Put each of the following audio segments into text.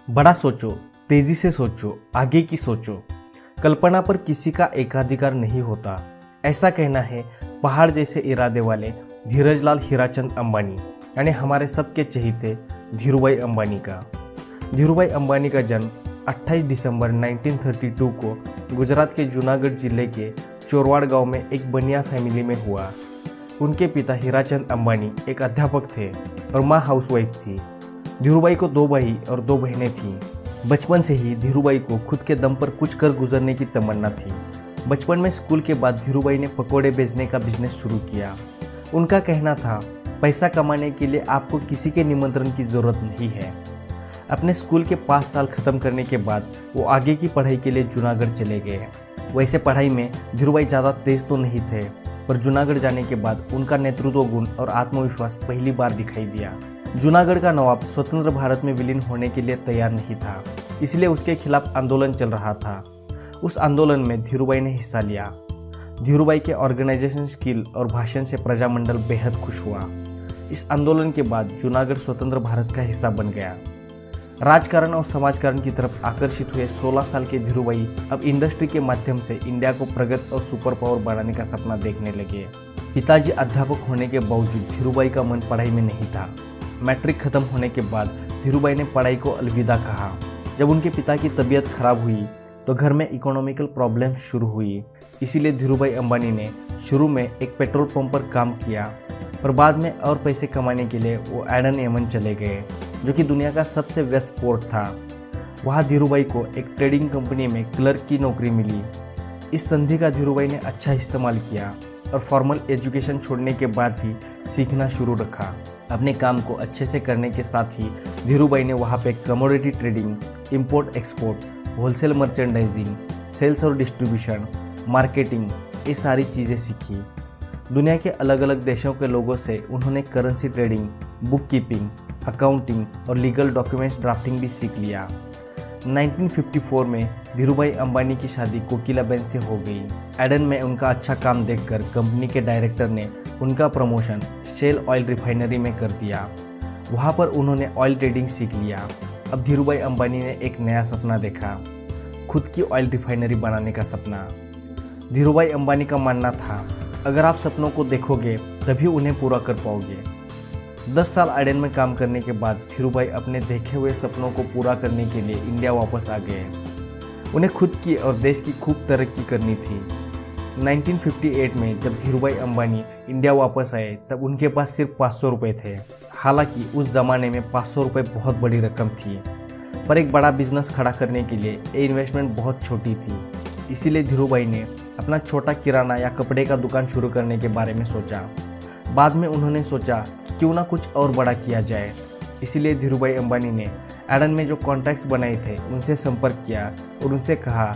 बड़ा सोचो, तेजी से सोचो, आगे की सोचो। कल्पना पर किसी का एकाधिकार नहीं होता, ऐसा कहना है पहाड़ जैसे इरादे वाले धीरजलाल हीराचंद अंबानी यानी हमारे सबके चहेते धीरूभाई अंबानी का। धीरूभाई अंबानी का जन्म 28 दिसंबर 1932 को गुजरात के जूनागढ़ जिले के चोरवाड़ गांव में एक बनिया फैमिली में हुआ। उनके पिता हीराचंद अंबानी एक अध्यापक थे और माँ हाउसवाइफ थी। धीरूभाई को 2 भाई और 2 बहनें थीं। बचपन से ही धीरूभाई को खुद के दम पर कुछ कर गुजरने की तमन्ना थी। बचपन में स्कूल के बाद धीरूभाई ने पकोड़े बेचने का बिजनेस शुरू किया। उनका कहना था, पैसा कमाने के लिए आपको किसी के निमंत्रण की ज़रूरत नहीं है। अपने स्कूल के 5 साल ख़त्म करने के बाद वो आगे की पढ़ाई के लिए जूनागढ़ चले गए। वैसे पढ़ाई में धीरूभाई ज़्यादा तेज तो नहीं थे, पर जूनागढ़ जाने के बाद उनका नेतृत्व गुण और आत्मविश्वास पहली बार दिखाई दिया। जूनागढ़ का नवाब स्वतंत्र भारत में विलीन होने के लिए तैयार नहीं था, इसलिए उसके खिलाफ आंदोलन चल रहा था। उस आंदोलन में धीरूभाई ने हिस्सा लिया। धीरूभाई के ऑर्गेनाइजेशन स्किल और भाषण से प्रजामंडल बेहद खुश हुआ। इस आंदोलन के बाद जूनागढ़ स्वतंत्र भारत का हिस्सा बन गया। राजकारण और समाजकारण की तरफ आकर्षित हुए 16 साल के धीरूभाई अब इंडस्ट्री के माध्यम से इंडिया को प्रगत और सुपर पावर बनाने का सपना देखने लगे। पिताजी अध्यापक होने के बावजूद धीरूभाई का मन पढ़ाई में नहीं था। मैट्रिक खत्म होने के बाद धीरूभाई ने पढ़ाई को अलविदा कहा। जब उनके पिता की तबीयत खराब हुई तो घर में इकोनॉमिकल प्रॉब्लम शुरू हुई, इसीलिए धीरूभाई अंबानी ने शुरू में एक पेट्रोल पंप पर काम किया, पर बाद में और पैसे कमाने के लिए वो एडन यमन चले गए, जो कि दुनिया का सबसे व्यस्त पोर्ट था। वहाँ धीरूभाई को एक ट्रेडिंग कंपनी में क्लर्क की नौकरी मिली। इस संधि का धीरूभाई ने अच्छा इस्तेमाल किया और फॉर्मल एजुकेशन छोड़ने के बाद भी सीखना शुरू रखा। अपने काम को अच्छे से करने के साथ ही धीरूभाई ने वहाँ पे commodity trading, import export, wholesale merchandising, sales और डिस्ट्रीब्यूशन, मार्केटिंग, ये सारी चीज़ें सीखी। दुनिया के अलग अलग देशों के लोगों से उन्होंने currency trading, book keeping, accounting और लीगल डॉक्यूमेंट्स ड्राफ्टिंग भी सीख लिया। 1954 में धीरूभाई अंबानी की शादी कोकिलाबेन से हो गई। एडन में उनका अच्छा काम देखकर कंपनी के डायरेक्टर ने उनका प्रमोशन शेल ऑयल रिफाइनरी में कर दिया। वहाँ पर उन्होंने ऑयल ट्रेडिंग सीख लिया। अब धीरूभाई अंबानी ने एक नया सपना देखा, खुद की ऑयल रिफाइनरी बनाने का सपना। धीरूभाई अंबानी का मानना था, अगर आप सपनों को देखोगे तभी उन्हें पूरा कर पाओगे। 10 साल एडन में काम करने के बाद धीरूभाई अपने देखे हुए सपनों को पूरा करने के लिए इंडिया वापस आ गए। उन्हें खुद की और देश की खूब तरक्की करनी थी। 1958 में जब धीरूभाई अंबानी इंडिया वापस आए तब उनके पास सिर्फ 500 रुपये थे। हालांकि उस ज़माने में 500 रुपये बहुत बड़ी रकम थी, पर एक बड़ा बिजनेस खड़ा करने के लिए ये इन्वेस्टमेंट बहुत छोटी थी। इसीलिए धीरूभाई ने अपना छोटा किराना या कपड़े का दुकान शुरू करने के बारे में सोचा। बाद में उन्होंने सोचा कि क्यों ना कुछ और बड़ा किया जाए। इसीलिए धीरूभाई अंबानी ने एडन में जो कॉन्ट्रैक्ट्स बनाए थे उनसे संपर्क किया और उनसे कहा,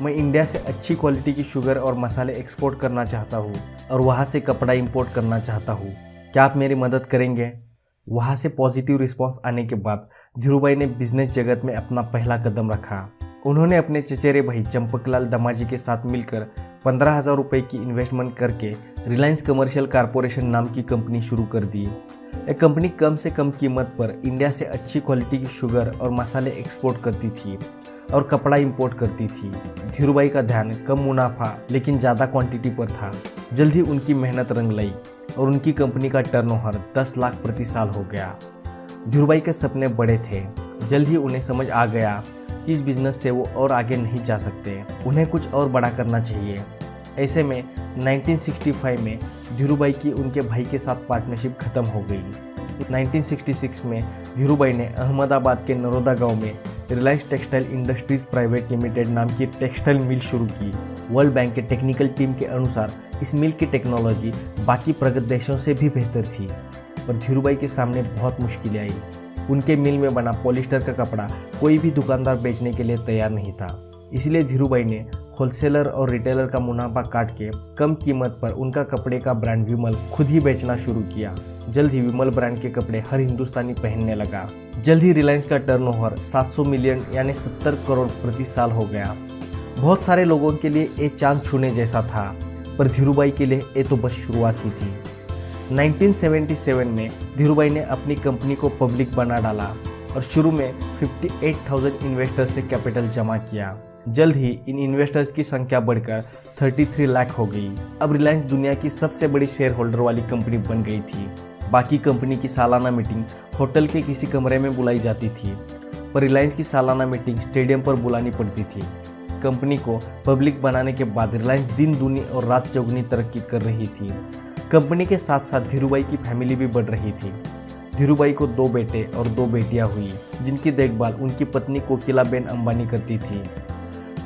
मैं इंडिया से अच्छी क्वालिटी की शुगर और मसाले एक्सपोर्ट करना चाहता हूँ और वहाँ से कपड़ा इंपोर्ट करना चाहता हूँ, क्या आप मेरी मदद करेंगे? वहाँ से पॉजिटिव रिस्पांस आने के बाद धीरूभाई ने बिजनेस जगत में अपना पहला कदम रखा। उन्होंने अपने चचेरे भाई चंपकलाल दमाजी के साथ मिलकर 15,000 रुपये की इन्वेस्टमेंट करके रिलायंस कमर्शियल कारपोरेशन नाम की कंपनी शुरू कर दी। यह कंपनी कम से कम कीमत पर इंडिया से अच्छी क्वालिटी की शुगर और मसाले एक्सपोर्ट करती थी और कपड़ा इंपोर्ट करती थी। धीरूभाई का ध्यान कम मुनाफा लेकिन ज़्यादा क्वांटिटी पर था। जल्द ही उनकी मेहनत रंग लाई और उनकी कंपनी का टर्नओवर 10 लाख प्रति साल हो गया। धीरूभाई के सपने बड़े थे। जल्द ही उन्हें समझ आ गया कि इस बिज़नेस से वो और आगे नहीं जा सकते, उन्हें कुछ और बड़ा करना चाहिए। ऐसे में 1965 में धीरूभाई की उनके भाई के साथ पार्टनरशिप खत्म हो गई। 1966 में धीरूभाई ने अहमदाबाद के नरोदा गांव में Reliance textile industries private limited नाम की टेक्सटाइल मिल शुरू की। वर्ल्ड बैंक के टेक्निकल टीम के अनुसार इस मिल की टेक्नोलॉजी बाकी प्रगत देशों से भी बेहतर थी, पर धीरूभाई के सामने बहुत मुश्किलें आई। उनके मिल में बना पॉलिस्टर का कपड़ा कोई भी दुकानदार बेचने के लिए तैयार नहीं था। इसलिए धीरूभाई ने होलसेलर और रिटेलर का मुनाफा काट के कम कीमत पर उनका कपड़े का ब्रांड विमल खुद ही बेचना शुरू किया। जल्द ही विमल ब्रांड के कपड़े हर हिंदुस्तानी पहनने लगा। जल्द ही रिलायंस का टर्नओवर 700 मिलियन यानी 70 करोड़ प्रति साल हो गया। बहुत सारे लोगों के लिए ये चांद छूने जैसा था, पर धीरूभाई के लिए ये तो बस शुरुआत ही थी। 1977 में धीरूभाई ने अपनी कंपनी को पब्लिक बना डाला और शुरू में 58,000 इन्वेस्टर्स से कैपिटल जमा किया। जल्द ही इन इन्वेस्टर्स की संख्या बढ़कर 33 लाख हो गई। अब रिलायंस दुनिया की सबसे बड़ी शेयर होल्डर वाली कंपनी बन गई थी। बाकी कंपनी की सालाना मीटिंग होटल के किसी कमरे में बुलाई जाती थी, पर रिलायंस की सालाना मीटिंग स्टेडियम पर बुलानी पड़ती थी। कंपनी को पब्लिक बनाने के बाद रिलायंस दिन दूनी और रात चौगुनी तरक्की कर रही थी। कंपनी के साथ साथ धीरूभाई की फैमिली भी बढ़ रही थी। धीरूभाई को 2 बेटे और 2 बेटियां हुई, जिनकी देखभाल उनकी पत्नी कोकिलाबेन अंबानी करती थी।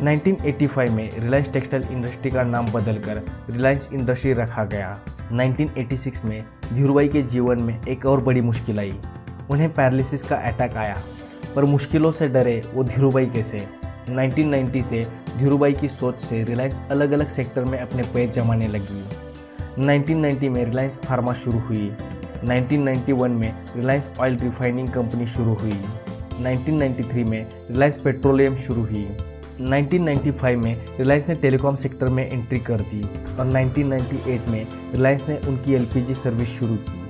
1985 में रिलायंस टेक्सटाइल इंडस्ट्री का नाम बदलकर रिलायंस इंडस्ट्री रखा गया। 1986 में धीरूभाई के जीवन में एक और बड़ी मुश्किल आई। उन्हें पैरालिसिस का अटैक आया, पर मुश्किलों से डरे वो धीरूभाई कैसे। 1990 से धीरूभाई की सोच से रिलायंस अलग अलग सेक्टर में अपने पैर जमाने लगी। 1990 में रिलायंस फार्मा शुरू हुई। 1991 में रिलायंस ऑयल रिफाइनिंग कंपनी शुरू हुई। 1993 में रिलायंस पेट्रोलियम शुरू हुई। 1995 में रिलायंस ने टेलीकॉम सेक्टर में एंट्री कर दी और 1998 में रिलायंस ने उनकी एलपीजी सर्विस शुरू की।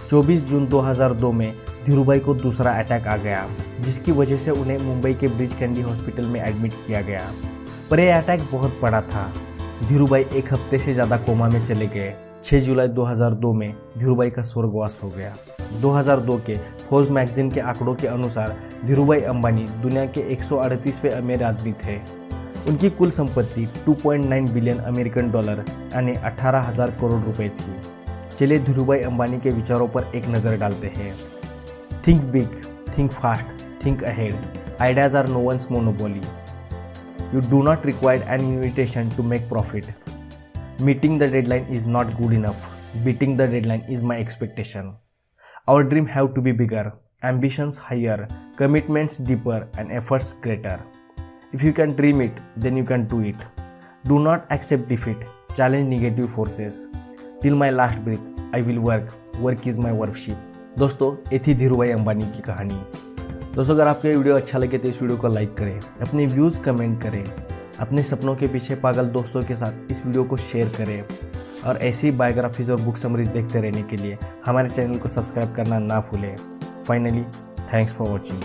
24 जून 2002 में धीरूभाई को दूसरा अटैक आ गया, जिसकी वजह से उन्हें मुंबई के ब्रिज कैंडी हॉस्पिटल में एडमिट किया गया। पर यह अटैक बहुत बड़ा था। धीरूभाई 1 हफ्ते से ज़्यादा कोमा में चले गए। 6 जुलाई 2002 में धीरूभाई का स्वर्गवास हो गया। 2002 के फोर्ब्स मैगजीन के आंकड़ों के अनुसार धीरूभाई अंबानी दुनिया के 138वें अमीर आदमी थे। उनकी कुल संपत्ति 2.9 बिलियन अमेरिकन डॉलर यानी 18,000 करोड़ रुपए थी। चलिए धीरूभाई अंबानी के विचारों पर एक नज़र डालते हैं। Think big, think fast, think ahead. Ideas are no one's monopoly. You do not require an invitation to make profit. Meeting the deadline is not good enough. Beating the deadline is my expectation. Our dream have to be bigger, ambitions higher, commitments deeper, and efforts greater. If you can dream it, then you can do it. Do not accept defeat. Challenge negative forces. Till my last breath, I will work. Work is my worship. दोस्तों, ये थी धीरूभाई अंबानी की कहानी। दोस्तों, अगर आपको ये video अच्छा लगे तो इस वीडियो को लाइक करें, अपने व्यूज़ कमेंट करें, अपने सपनों के पीछे पागल दोस्तों के साथ इस वीडियो को शेयर करें और ऐसी बायोग्राफीज और बुक समरीज देखते रहने के लिए हमारे चैनल को सब्सक्राइब करना ना भूलें। Finally, thanks for watching.